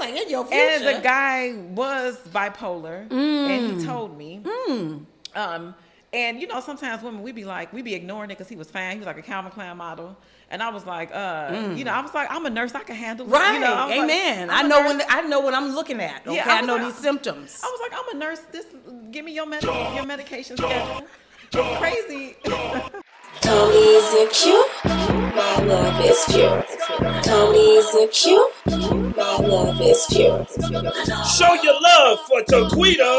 like in your future. And the guy was bipolar, and he told me. And you know, sometimes women we be ignoring it because he was fine. He was like a Calvin Klein model, and I was like, you know, I was like, I'm a nurse, I can handle it. Right. You know, I was Amen. Like, I know what I'm looking at. Okay, Yeah, I know these symptoms. I was like, I'm a nurse. Give me your medication schedule. It's crazy. Tony's a cute, my love is pure. Tony's a cute, my love is pure. Show your love for Taquita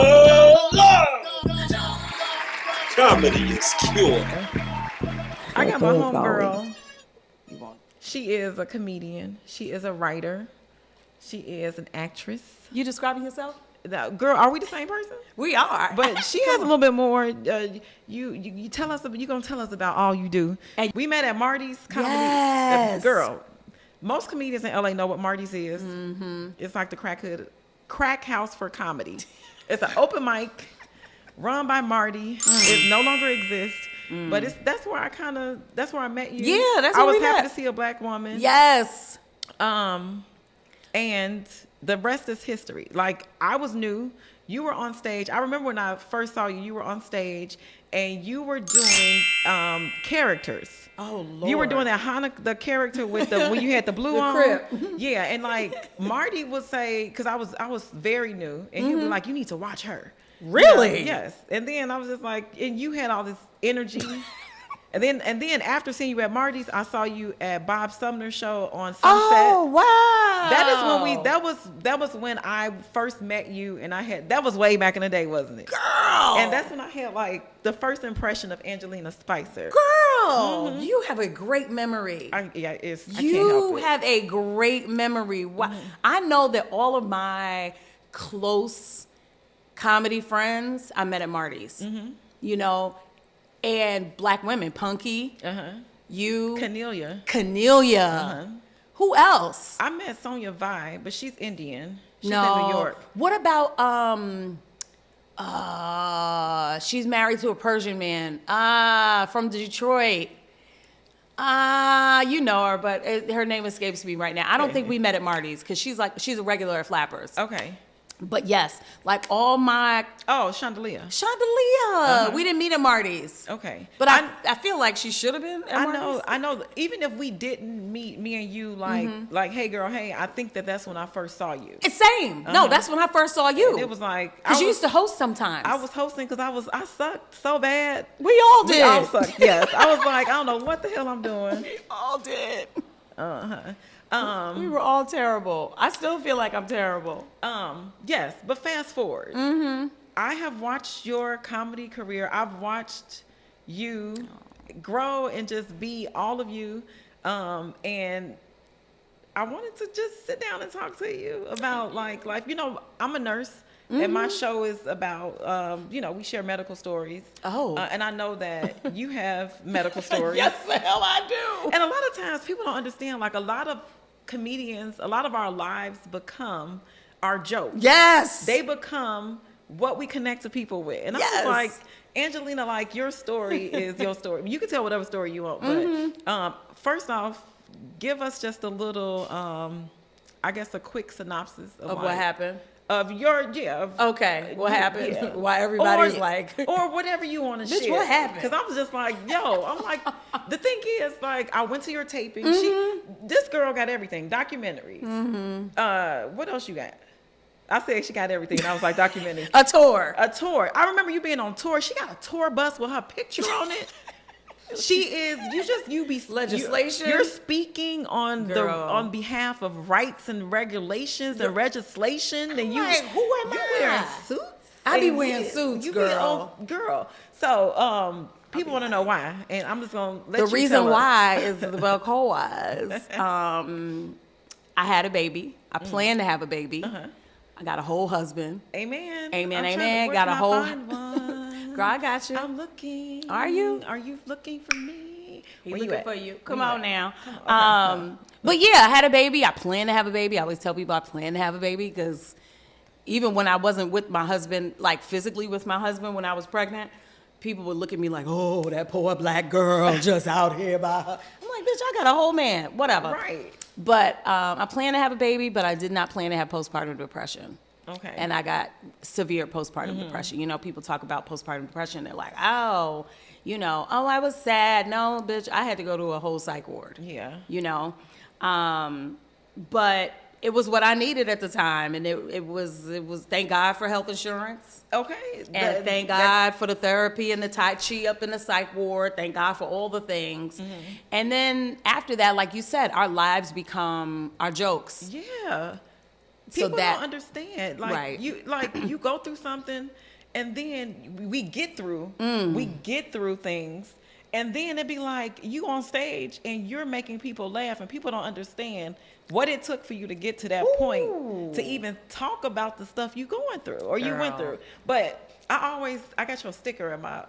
Love. Comedy is cure. I got my homegirl. She is a comedian. She is a writer. She is an actress. You describing yourself? Now, girl, are we the same person? We are. But she has a little bit more. You tell us. You're gonna tell us about all you do. And we met at Marty's comedy. Yes. Girl, most comedians in LA know what Marty's is. It's like the crack house for comedy. It's an open mic run by Marty. It no longer exists. But that's where I met you. Yeah, that's I where was we happy met. to see a black woman. Yes. And the rest is history. Like, I was new. You were on stage. I remember when I first saw you, you were on stage and you were doing characters. Oh, Lord. You were doing the character with when you had the blue on. Crip. Yeah, and like Marty would say, because I was very new, and he would be like, you need to watch her. Really? You know, yes. And then I was just like, and you had all this energy. And then after seeing you at Marty's, I saw you at Bob Sumner's show on Sunset. Oh, wow. That was when I first met you, and that was way back in the day, wasn't it? Girl. And that's when I had like the first impression of Angelina Spicer. Girl, you have a great memory. I can't help it. You have a great memory. I know that all of my close comedy friends I met at Marty's. You know, and black women, Punky, you, Cornelia. Who else? I met Sonia Vai, but she's Indian. She's No. in New York. What about she's married to a Persian man. From Detroit. You know her, but her name escapes me right now. I don't think we met at Marty's because she's a regular at Flappers. Okay. But yes, like all my Chandelier. We didn't meet at Marty's. Okay. But I feel like she should have been at Marty's. I know. Even if we didn't meet, me and you, like, hey, girl, hey, I think that's when I first saw you. It's same. No, that's when I first saw you. And it was like, because you used to host sometimes. I was hosting because I sucked so bad. We all did. We all sucked. Yes. I was like, I don't know what the hell I'm doing. We all did. We were all terrible. I still feel like I'm terrible. Yes, but fast forward. I have watched your comedy career. I've watched you grow and just be all of you. And I wanted to just sit down and talk to you about like you know, I'm a nurse. And my show is about, you know, we share medical stories. And I know that you have medical stories. Yes, the hell I do. And a lot of times people don't understand, like a lot of comedians, a lot of our lives become our jokes. Yes. They become what we connect to people with. And I'm just like, Angelina, like your story is your story. You can tell whatever story you want. But first off, give us just a little, I guess, a quick synopsis of what happened. Of your, okay, what happened? Yeah. Why everybody's like. Or whatever you want to share. Bitch, what happened? Because I was just like, I'm like, the thing is, like, I went to your taping. This girl got everything. Documentaries. What else you got? I said she got everything. And I was like, documentaries. A tour. I remember you being on tour. She got a tour bus with her picture on it. You be legislation. You're speaking on behalf of rights and regulations and legislation. And who am I? Wearing suits. I be wearing suits, girl. Girl. So people want to know why, and I'm just gonna let you The reason tell us. why is because I had a baby. I planned to have a baby. I got a whole husband. Amen. Amen. Got a whole. Girl, I got you. I'm looking. Are you? Are you looking for me? He's looking for you. Come on now. Okay. But yeah, I had a baby. I plan to have a baby. I always tell people I plan to have a baby because even when I wasn't with my husband, like physically with my husband when I was pregnant, people would look at me like, oh, that poor black girl just out here by her. I'm like, bitch, I got a whole man. Whatever. Right. But I plan to have a baby, but I did not plan to have postpartum depression. Okay. And I got severe postpartum depression. You know, people talk about postpartum depression. They're like, oh, I was sad. No, bitch, I had to go to a whole psych ward. Yeah. But it was what I needed at the time. And it was thank God for health insurance. Okay. And thank God for the therapy and the Tai Chi up in the psych ward. Thank God for all the things. And then after that, like you said, our lives become our jokes. Yeah. So People don't understand. Like right. you go through something and then we get through things. And then it'd be like you on stage and you're making people laugh and people don't understand what it took for you to get to that point to even talk about the stuff you going through or you went through. But I got your sticker in my,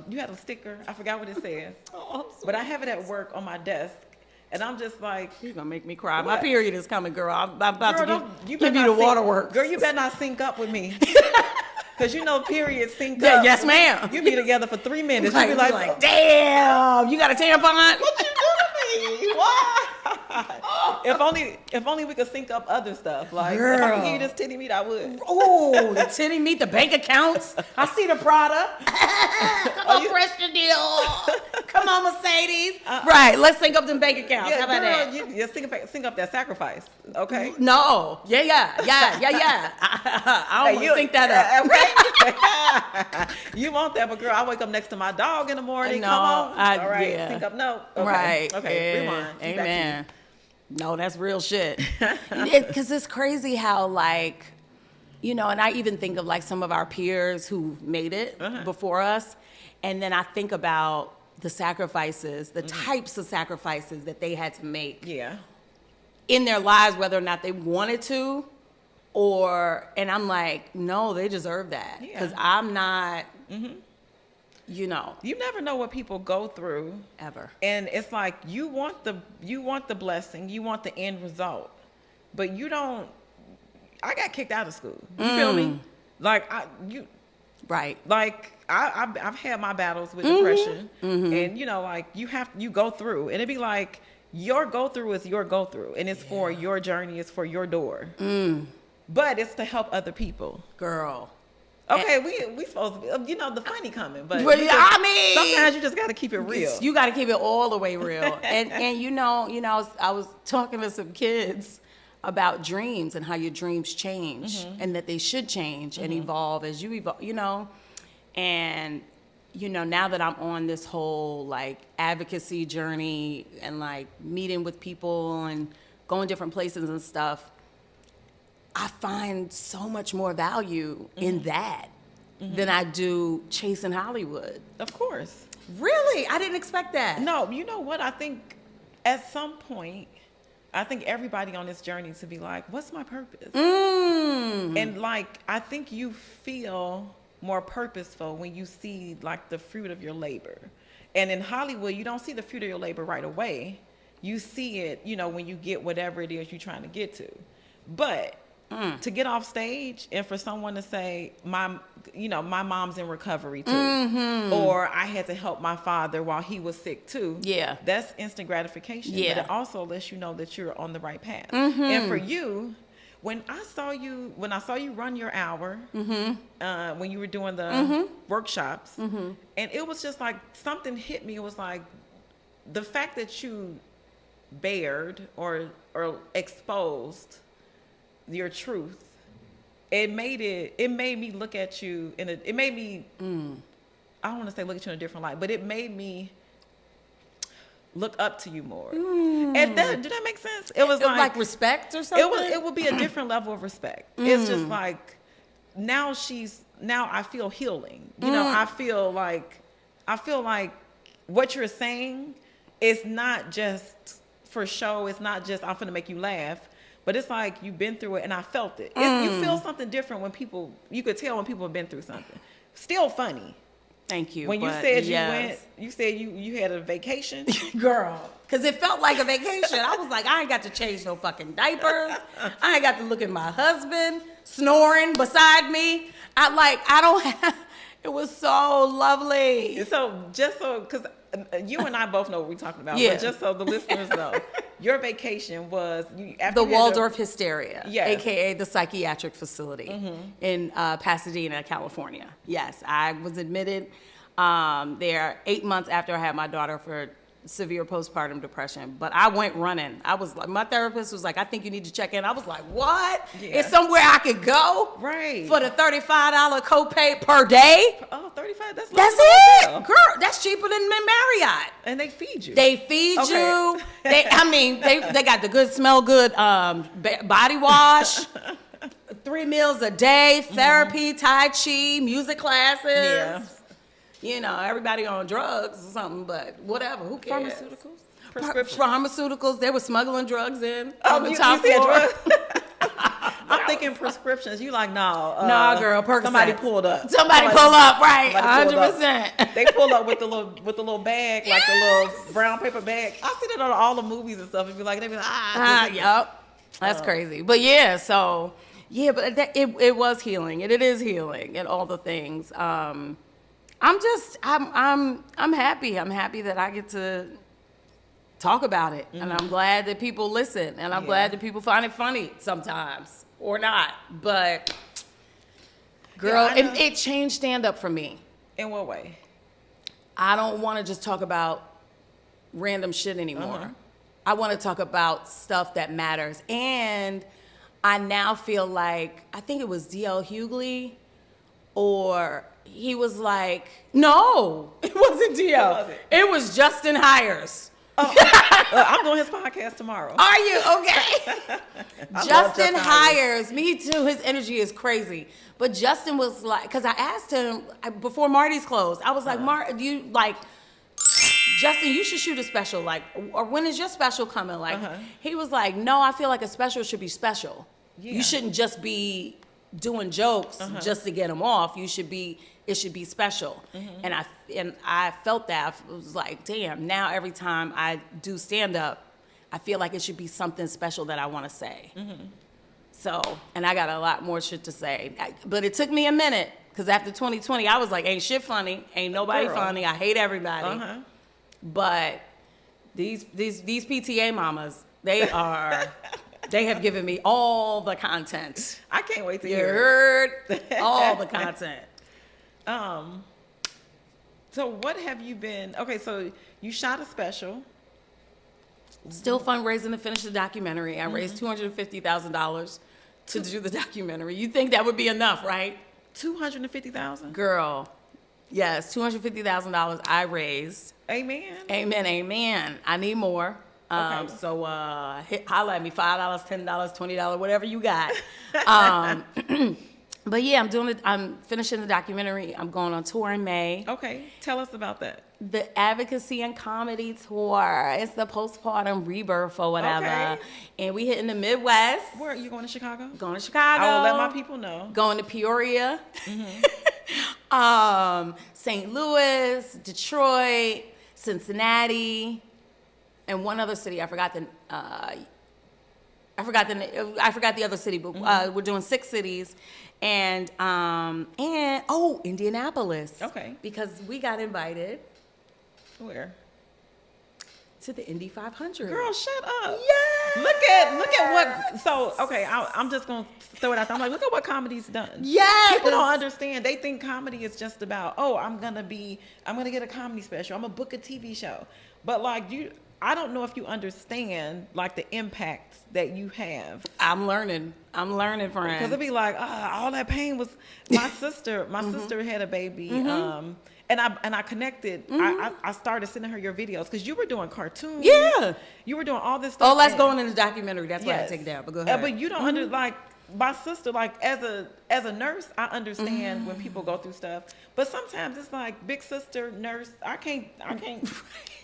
you had a sticker. I forgot what it says. But I have it at work on my desk. And I'm just like, you're going to make me cry. What? My period is coming, girl. I'm about to give you the waterworks. Girl, you better not sync up with me. Because periods sync up. Yes, ma'am. You be together for 3 minutes. Right, you be like, damn, you got a tampon? What you do to me? Why? If only we could sync up other stuff. Like, girl. If I could give you this titty meat, I would. Oh, the titty meat, the bank accounts. I see the product. Come on, press the deal. Come on, Mercedes. Right, let's sync up them bank accounts. How about that? You sync up that sacrifice, okay? No. Yeah. I don't want to sync that up. Okay. You want that, but girl, I wake up next to my dog in the morning. No, Come on. All right, yeah. sync up. No. Okay. Right. Okay, yeah. rewind. Amen. No, that's real shit. Because it's crazy how, like, and I even think of, like, some of our peers who made it before us. And then I think about the sacrifices, the types of sacrifices that they had to make in their lives, whether or not they wanted to. And I'm like, no, they deserve that. Because I'm not, You never know what people go through ever. And it's like you want the blessing, you want the end result, but you don't. I got kicked out of school. You feel me? Like right. Like I've had my battles with depression, and like you go through, and it'd be like your go through is your go through, and it's for your journey, it's for your door, but it's to help other people, girl. Okay, we supposed to be, the funny coming, but sometimes you just got to keep it real. You got to keep it all the way real. and I was talking to some kids about dreams and how your dreams change and that they should change and evolve as you evolve, and now that I'm on this whole like advocacy journey and like meeting with people and going different places and stuff, I find so much more value in that than I do chasing Hollywood. Of course. Really? I didn't expect that. No, you know what? I think at some point, everybody on this journey to be like, what's my purpose? And like, I think you feel more purposeful when you see like the fruit of your labor. And in Hollywood, you don't see the fruit of your labor right away. You see it, when you get whatever it is you're trying to get to. But to get off stage and for someone to say, my mom's in recovery too, or I had to help my father while he was sick too. Yeah, that's instant gratification. Yeah, but it also lets you know that you're on the right path. And for you, when I saw you run your hour, when you were doing the workshops, and it was just like something hit me. It was like the fact that you bared or exposed your truth, it made me look at you it made me I don't want to say look at you in a different light, but it made me look up to you more. And did that make sense? It was like respect or something. It would be a different level of respect. It's just like now I feel healing. I feel like what you're saying is not just for show. It's not just I'm finna make you laugh. But it's like you've been through it, and I felt it. You feel something different when you could tell when people have been through something. Still funny. Thank you. When you said you said you had a vacation. Girl. Because it felt like a vacation. I was like, I ain't got to change no fucking diapers. I ain't got to look at my husband snoring beside me. It was so lovely. So because you and I both know what we're talking about. Yeah. But just so the listeners know, your vacation was The Waldorf Hysteria, Yes. aka the psychiatric facility in Pasadena, California. Yes, I was admitted there 8 months after I had my daughter for severe postpartum depression. But I went running. I was like, my therapist was like, I think you need to check in. I was like, what? Yeah. It's somewhere I could go? Right. For the $35 copay per day? Oh, 35. That's it, hotel. girl. That's cheaper than Marriott. And they feed you. They feed Okay. you. They got the good, smell good body wash. 3 meals a day, therapy, Tai Chi, music classes. Yeah. You know, everybody on drugs or something, but whatever. Who cares? Pharmaceuticals? Prescriptions? Pharmaceuticals. They were smuggling drugs in Oh, on the you top said floor. drugs? I'm thinking prescriptions. You like, no. Nah, girl, Percocet. Somebody pulled up. Somebody pull up, right? Somebody pulled up. 100%. They pull up with the little bag, like the little brown paper bag. I see that on all the movies and stuff. And be like, they be like, Yep. That's crazy. But yeah, so yeah, but it was healing, and it is healing, and all the things. I'm happy. I'm happy that I get to talk about it, and I'm glad that people listen, and I'm glad that people find it funny sometimes or not. But girl, Yeah, it changed stand up for me. In what way? I don't want to just talk about random shit anymore. I want to talk about stuff that matters. And I now feel like, I think it was D.L. Hughley, or he was like, no, it wasn't D.L. Who was it? It was Justin Hires. I'm doing his podcast tomorrow. Are you? Okay. love Justin Justin Hires. Me too. His energy is crazy. But Justin was like, because I asked him before Marty's closed, I was like, do you like, Justin, you should shoot a special, like, or when is your special coming? Like, he was like, no, I feel like a special should be special. Yeah. You shouldn't just be doing jokes just to get them off. It should be special. And I felt that. I was like, damn, now every time I do stand up, I feel like it should be something special that I want to say. So, and I got a lot more shit to say. But it took me a minute, because after 2020, I was like, ain't shit funny. Ain't nobody Girl. funny. I hate everybody. But these PTA mamas, they have given me all the content. I can't wait to You hear heard? All the content. it. So what have you been? Okay, so you shot a special. Still fundraising to finish the documentary. I raised $250,000 to do the documentary. You think that would be enough, right? $250,000. Girl, yes, $250,000 I raised. Amen. Amen, amen. I need more. Okay. So holla at me, $5, $10, $20, whatever you got. But yeah, I'm finishing the documentary. I'm going on tour in May. Okay, tell us about that. The Advocacy and Comedy Tour. It's the Postpartum Rebirth or whatever. Okay. And we hitting the Midwest. Where are you going to Chicago? Going to Chicago. I will let my people know. Going to Peoria. St. Louis, Detroit, Cincinnati, and one other city. I forgot the other city, but we're doing 6 cities. And Indianapolis. Okay. Because we got invited Where? to the Indy 500. Girl, shut up. Yes. Look at what. So okay, I'm just gonna throw it out there. I'm like, look at what comedy's done. Yes. People don't understand. They think comedy is just about, oh, I'm gonna get a comedy special. I'm gonna book a TV show. But like I don't know if you understand like the impact that you have. I'm learning, friend. Because it'd be like, all that pain was my sister. My sister had a baby, and I connected. I started sending her your videos because you were doing cartoons. Yeah, you were doing all this stuff. Oh, let's go in the documentary. That's why I take it down. But go ahead. But you don't like my sister. Like as a nurse, I understand when people go through stuff. But sometimes it's like big sister nurse. I can't.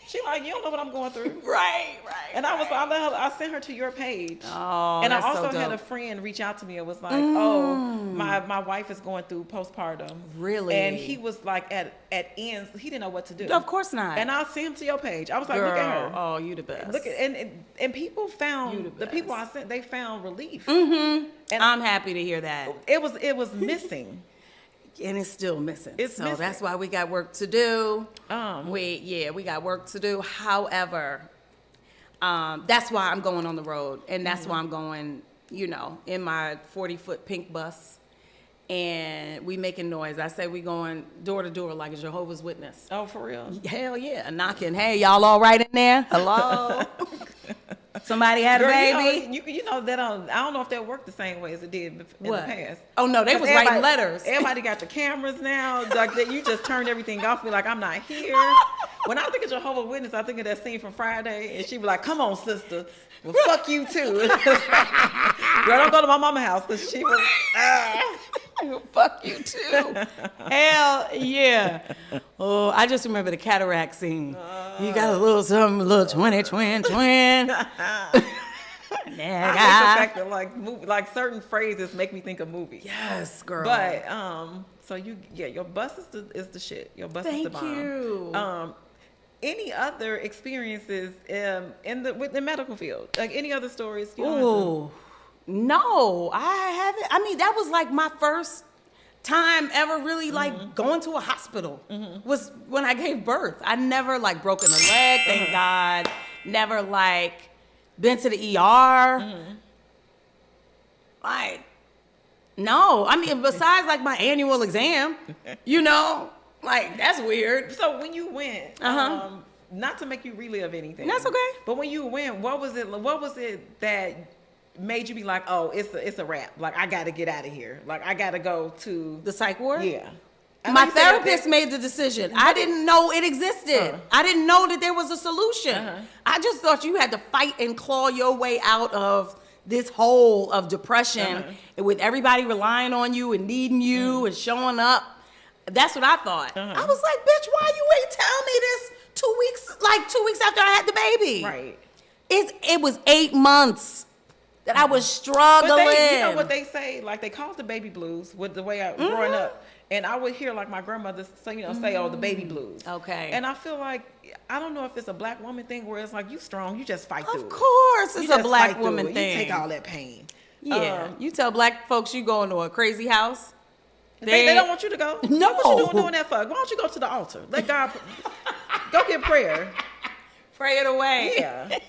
She like, you don't know what I'm going through. Right. And I sent her to your page. Oh, and I that's also so had dope. a friend reach out to me and was like, oh, my wife is going through postpartum. Really? And he was like at ends. He didn't know what to do. Of course not. And I sent him to your page. I was like, Girl, look at her. Oh, you the best. Look at and people You found the the people I best. sent. They found relief. And And I'm happy to hear that. it was missing. And it's still missing. It's missing. That's why we got work to do. Um, we got work to do. However, that's why I'm going on the road, and that's why I'm going, in my 40-foot pink bus, and we making noise. I say we going door to door like a Jehovah's Witness. Oh, for real? Hell yeah, knocking. Hey, y'all all right in there? Hello. Somebody had a baby. You know that I don't know if that worked the same way as it did in the past. Oh no, they was writing letters. Everybody got the cameras now. Like you just turned everything off. Be like, I'm not here. When I think of Jehovah's Witness, I think of that scene from Friday, and she be like, "Come on, sister. Well, fuck you too." Girl, don't go to my mama's house because she was. Fuck you too. Hell yeah. Oh, I just remember the cataract scene. You got a little something, a little twin. I hate the fact that like certain phrases make me think of movies. Yes, girl. But so your bus is the shit. Your bus is the bomb. Thank you. Any other experiences with the medical field? Like any other stories? Ooh. No, I haven't. I mean, that was like my first time ever really like going to a hospital was when I gave birth. I never like broken a leg, thank God. Never like been to the ER. Like, no. I mean, besides like my annual exam, like that's weird. So when you went, not to make you relive anything. That's okay. But when you went, what was it that made you be like, oh, it's a wrap? Like, I got to get out of here. Like, I got to go to the psych ward? Yeah. My therapist made the decision. I didn't know it existed. I didn't know that there was a solution. I just thought you had to fight and claw your way out of this hole of depression with everybody relying on you and needing you and showing up. That's what I thought. I was like, bitch, why you ain't tell me this 2 weeks after I had the baby? Right. It was 8 months that I was struggling. But you know what they say? Like, they call it the baby blues with the way I growing up. And I would hear like my grandmother say, oh, the baby blues. Okay. And I feel like, I don't know if it's a black woman thing where it's like, you strong, you just fight through it. Of course, it's a black woman thing. You take all that pain. Yeah. You tell black folks you going to a crazy house. They don't want you to go. No. What you doing that for? Why don't you go to the altar? Let God go get prayer. Pray it away. Yeah. And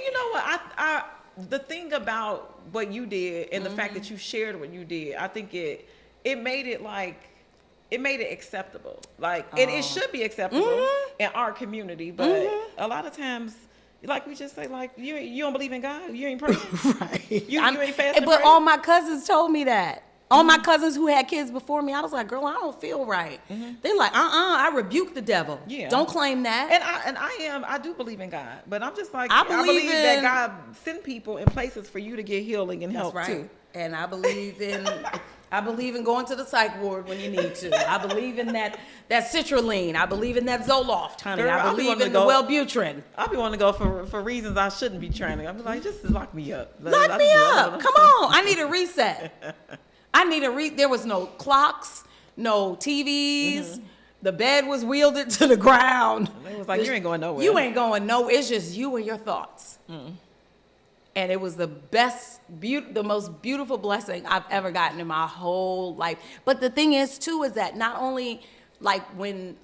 you know what? I the thing about what you did and the fact that you shared what you did, I think it made it acceptable. Like, and it should be acceptable in our community, but a lot of times, like we just say, like, you don't believe in God, you ain't praying. Right. You ain't fasting. But all my cousins told me that. All my cousins who had kids before me, I was like, girl, I don't feel right. They're like, I rebuke the devil. Yeah. Don't claim that. And I do believe in God, but I'm just like, I believe that God send people in places for you to get healing and help too. And I believe in going to the psych ward when you need to. I believe in that citrulline. I believe in that Zoloft, honey. Girl, I believe in the Wellbutrin. I'll be wanting to go for reasons I shouldn't be trying to. I'm like, just lock me up. Lock me up. Come on. I need a reset. There was no clocks, no TVs. The bed was wielded to the ground. It was like, you ain't going nowhere. You ain't going nowhere. It's just you and your thoughts. And it was the most beautiful blessing I've ever gotten in my whole life. But the thing is, too, is that not only, like, when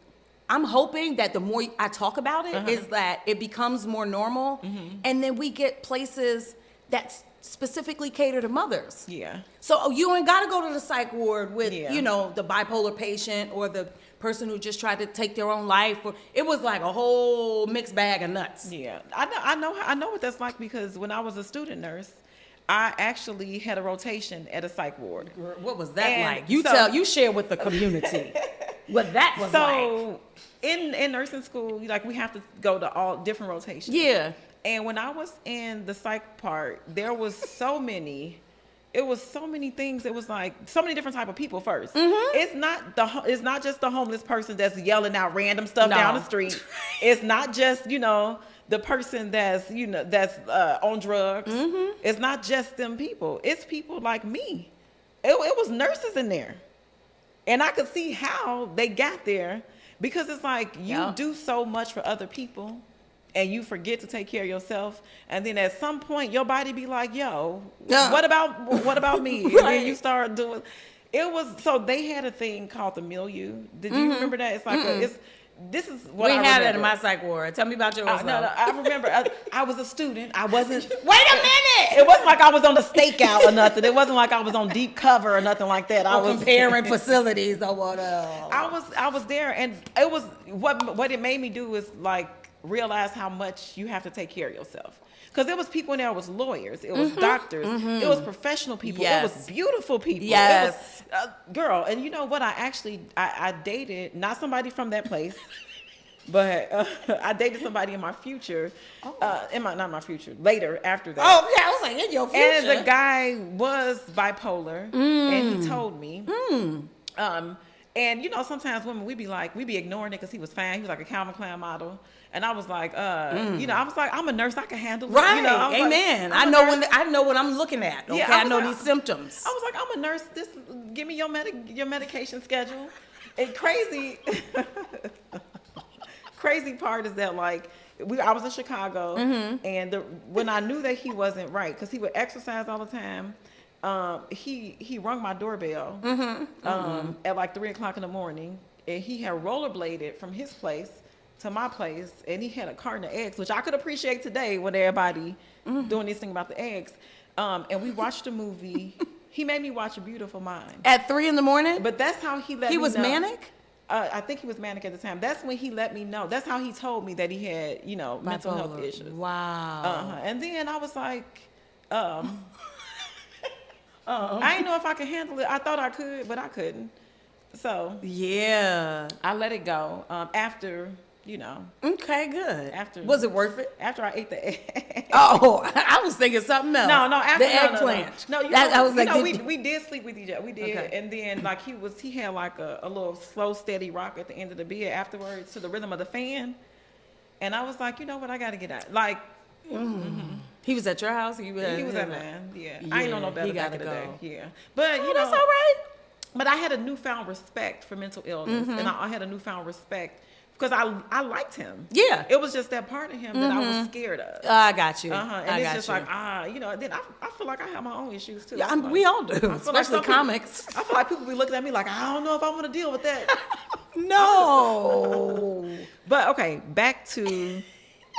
I'm hoping that the more I talk about it, is that it becomes more normal. And then we get places that specifically cater to mothers. Yeah. So you ain't got to go to the psych ward with, the bipolar patient or the person who just tried to take their own life. It was like a whole mixed bag of nuts. Yeah. I know what that's like, because when I was a student nurse, I actually had a rotation at a psych ward. What was that like? You share with the community what that was like. So in nursing school, like, we have to go to all different rotations. Yeah. And when I was in the psych part, there was so many things. It was like so many different type of people first. It's not just the homeless person that's yelling out random stuff down the street. It's not just, the person that's on drugs. It's not just them people. It's people like me. It was nurses in there. And I could see how they got there, because it's like you do so much for other people and you forget to take care of yourself, and then at some point your body be like, yo, what about me? And then you start doing It was, so they had a thing called the milieu. Did you remember that? It's like this is what I remember. We had it in my psych ward. Tell me about yours. No, I remember I was a student. I wasn't. Wait a minute. It wasn't like I was on the stakeout or nothing. It wasn't like I was on deep cover or nothing like that. I was comparing facilities or whatever. I was there, and it was what it made me do was like realize how much you have to take care of yourself. Because there was people in there, it was lawyers, it was doctors, it was professional people, it was beautiful people. Yes. It was, girl, and you know what? I dated, not somebody from that place, but I dated somebody in my future, not my future, later, after that. Oh, okay, I was like, in your future. And the guy was bipolar, and he told me. And you know, sometimes women, we be ignoring it because he was fine. He was like a Calvin Klein model. And I was like, you know, I was like, I'm a nurse, I can handle it. Right, you know, amen. Like, I know what I'm looking at. Okay, yeah, I know like, these symptoms. I was like, I'm a nurse. Give me your medication schedule. And crazy part is that like I was in Chicago, and when I knew that he wasn't right, because he would exercise all the time. He rung my doorbell at like 3:00 in the morning, and he had rollerbladed from his place to my place, and he had a carton of eggs, which I could appreciate today when everybody doing this thing about the eggs. And we watched a movie. He made me watch A Beautiful Mind At 3 a.m. But that's how he let me know. He was manic? I think he was manic at the time. That's when he let me know. That's how he told me that he had, you know, mental health issues. Wow. And then I was like, I didn't know if I could handle it. I thought I could, but I couldn't. So yeah, I let it go. After, you know. Okay, good. After, was it worth it? After I ate the egg. Oh, I was thinking something else. No, after the eggplant. No, I was like, we did sleep with each other. We did, okay. And then like he had like a little slow, steady rock at the end of the bed afterwards to the rhythm of the fan, and I was like, you know what, I got to get out. Like, he was at your house. He was at mine. Yeah, I ain't know no better back in the day. Yeah, but you know, that's all right. But I had a newfound respect for mental illness, and I had a newfound respect. Because I liked him. Yeah. It was just that part of him that I was scared of. I got you. And it's just like, you know, then I feel like I have my own issues too. Yeah, we all do, especially like comics. I feel like people be looking at me like, I don't know if I want to deal with that. No. But okay, back to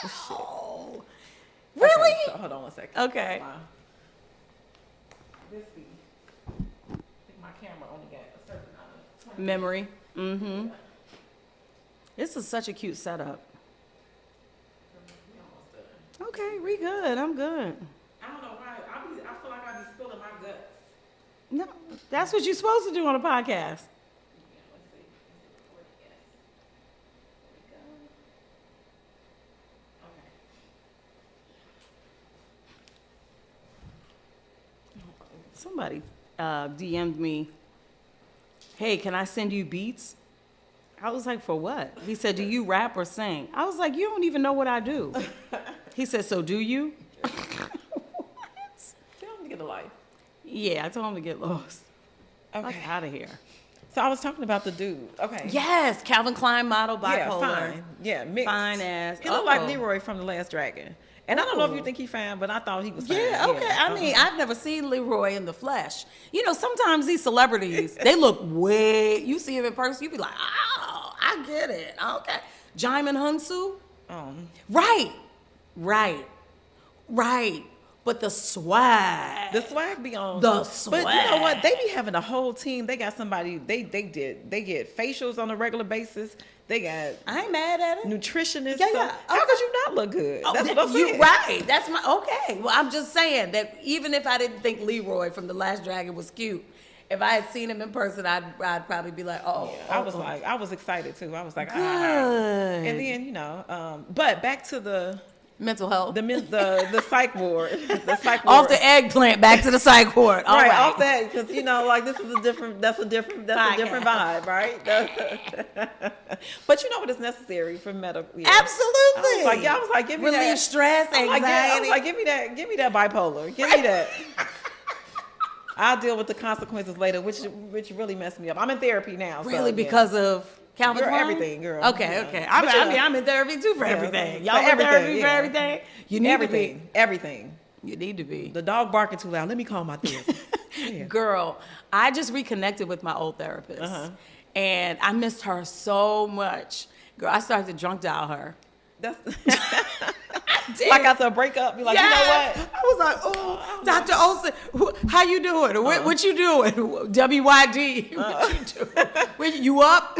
oh. Really? Okay, so hold on one second. Okay. I think my camera only got a certain amount of memory. Mm-hmm. This is such a cute setup. Okay, we good. I'm good. I don't know why. I feel like I be spilling my guts. No, that's what you're supposed to do on a podcast. Yeah, let's see. Okay. Somebody DM'd me, hey, can I send you beats? I was like, for what? He said, do you rap or sing? I was like, you don't even know what I do. He said, so do you? What? Tell him to get a life. Yeah, I told him to get lost. Okay. Like, out of here. So I was talking about the dude. Okay. Yes, Calvin Klein model, bipolar. Yeah, fine. Yeah, mixed. Fine ass. He looked like Leroy from The Last Dragon. And I don't know if you think he's fine, but I thought he was fine. Yeah, okay. I mean, I've never seen Leroy in the flesh. You know, sometimes these celebrities, they look way, you see him in person, you be like, oh, I get it. Okay. Jaimin Hunsu? Right. But the swag. The swag be on. The swag. But you know what? They be having a whole team. They got somebody, they get facials on a regular basis. They got. I ain't mad at it. Nutritionists. Yeah. So how could you not look good? Oh, that's what I'm saying. You're right. That's okay. Well, I'm just saying that even if I didn't think Leroy from The Last Dragon was cute, if I had seen him in person, I'd probably be like, oh. Yeah, I was excited too. I was like, good. And then, you know, but back to the mental health. The psych ward. The psych ward. Off the eggplant, back to the psych ward. All right. Off that, because you know, like this is a different vibe, right? But you know what is necessary for medical. Yeah. Absolutely. I was like, give me that. Relieve stress, anxiety. I was like, give me that bipolar. Give me that. I'll deal with the consequences later, which really messed me up. I'm in therapy now. Really, so, because of Calvin Klein? Everything, girl. Okay. I'm in therapy too for everything. Y'all in therapy for everything? You need everything. to be. Everything. You need to be. The dog barking too loud. Let me call my therapist. Yeah. Girl, I just reconnected with my old therapist. And I missed her so much. Girl, I started to drunk dial her. That's like after a breakup, you're like, you know what? I was like, oh, Dr. Olsen, how you doing? What you doing? WYD. What you doing? You up?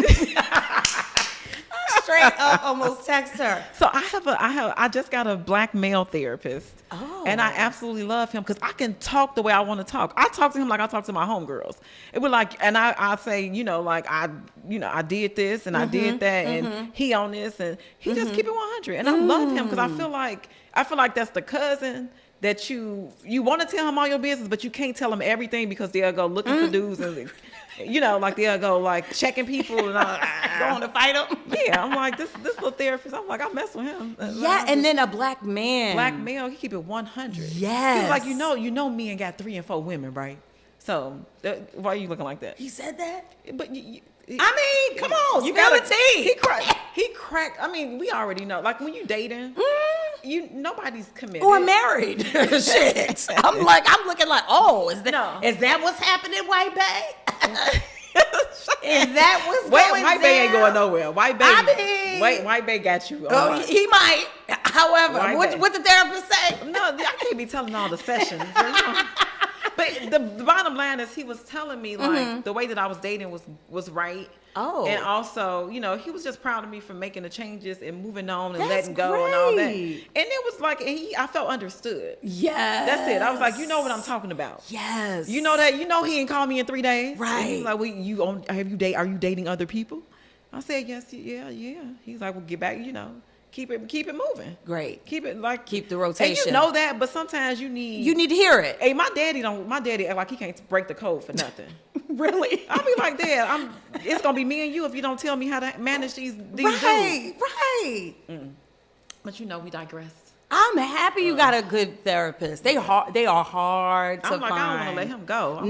Straight up, almost text her. So I just got a black male therapist. Oh. And I absolutely love him because I can talk the way I want to talk. I talk to him like I talk to my homegirls. It was like, and I say, like I did this and I did that and he on this and he just keep it 100. And I love him because I feel like that's the cousin that you want to tell him all your business, but you can't tell him everything because they'll go looking for dudes and like they'll go like checking people and going to fight them. Yeah, I'm like this little therapist. I'm like I mess with him. Yeah, and then a black man. Black male, he keep it 100. Yes. He's like you know me and got 3 and 4 women, right? So why are you looking like that? He said that. But I mean, come on, you spill got the tea. He cracked. I mean, we already know. Like when you dating, nobody's committed. Or married. Shit. I'm looking like, oh, is that what's happening, White Bay? Is that what's going White Bay ain't going nowhere. White Bay. White Bay got you. Oh, he might. However, what the therapist say? No, I can't be telling all the sessions. But the bottom line is he was telling me like the way that I was dating was right. Oh. And also, he was just proud of me for making the changes and moving on and letting go and all that. And it was like, I felt understood. Yes. That's it. I was like, you know what I'm talking about. Yes. You know that, he ain't called me in 3 days. Right. And he's like, well, are you dating other people? I said, yes, yeah. He's like, well, get back, keep it moving. Great. Keep the rotation. And you know that, but sometimes you need to hear it. Hey, my daddy act like he can't break the code for nothing. Really? I'll be like, Dad, it's gonna be me and you if you don't tell me how to manage these dudes. Right. But we digress. I'm happy you got a good therapist. They are hard to I'm like, find. I don't want to let him go.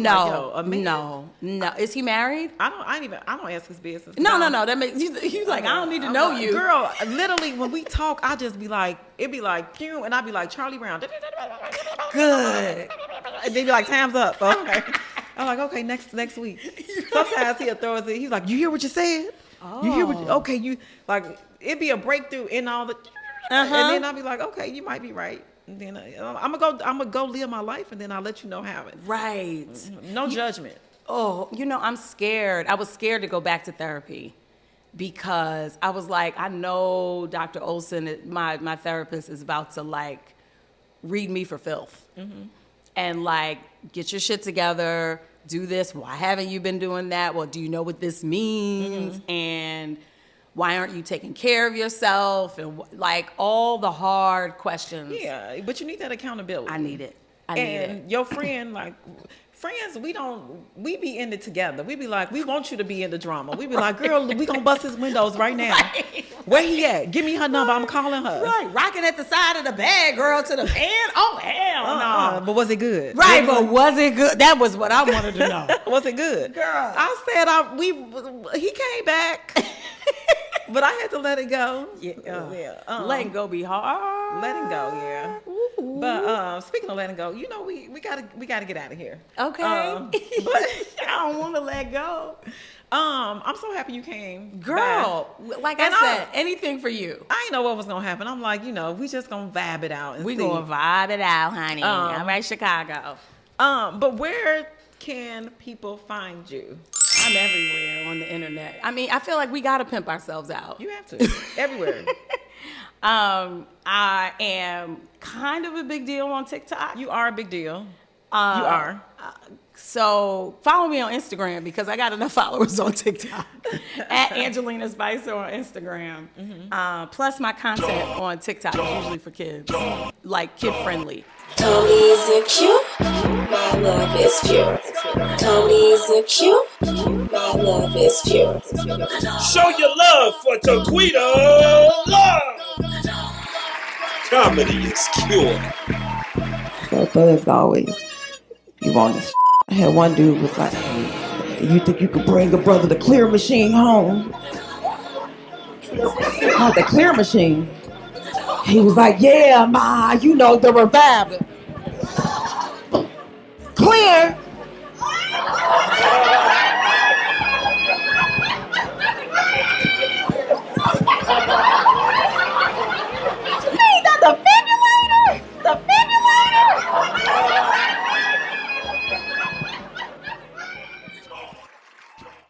No. Is he married? I don't ask his business. No. That makes you like, I don't need to know you. Girl, literally when we talk, I just be like, it'd be like, pew, and I'd be like, Charlie Brown. Good. And they'd be like, time's up. Okay. I'm like, okay, next week. Sometimes he'll throw it. He's like, you hear what you said? Oh. You hear what? Okay, you like it'd be a breakthrough in all the. And then I'll be like, okay, you might be right. And then I'm gonna go live my life, and then I'll let you know how it. Right. No judgment. Oh, I'm scared. I was scared to go back to therapy because I was like, I know Dr. Olsen, my therapist, is about to like read me for filth. And like, get your shit together, do this. Why haven't you been doing that? Well, do you know what this means? And why aren't you taking care of yourself? And like all the hard questions. Yeah, but you need that accountability. I need it. And your friend, like, friends, we be in it together. We be like, we want you to be in the drama. We be like, girl, we gonna bust his windows right now. Right. Where he at? Give me her number. I'm calling her. Right, rocking at the side of the bed, girl, to the fan. Oh, hell no. But was it good? Right, but was it good? That was what I wanted to know. Was it good? Girl. I said, he came back. But I had to let it go. Yeah. Letting go be hard. Letting go, yeah. Ooh. But speaking of letting go, we gotta get out of here. Okay. But I don't want to let go. I'm so happy you came, girl. back. Like I said, anything for you. I didn't know what was gonna happen. I'm like, we just gonna vibe it out. We gonna vibe it out, honey. All right, Chicago. But where can people find you? I'm everywhere on the internet. I mean, I feel like we gotta pimp ourselves out. You have to. Everywhere. I am kind of a big deal on TikTok. You are a big deal. You are. So follow me on Instagram because I got enough followers on TikTok. At Angelina Spicer on Instagram. Plus my content on TikTok is usually for kids, like kid friendly. Tony's a cute, my love is pure. Tony's a cute, my love is pure. Show your love for Taquita Love. Comedy is cure. That bugs always. You want this? I had one dude was like, hey, you think you could bring a brother the clear machine home? Not the clear machine. He was like, yeah, ma, the revival. Clear.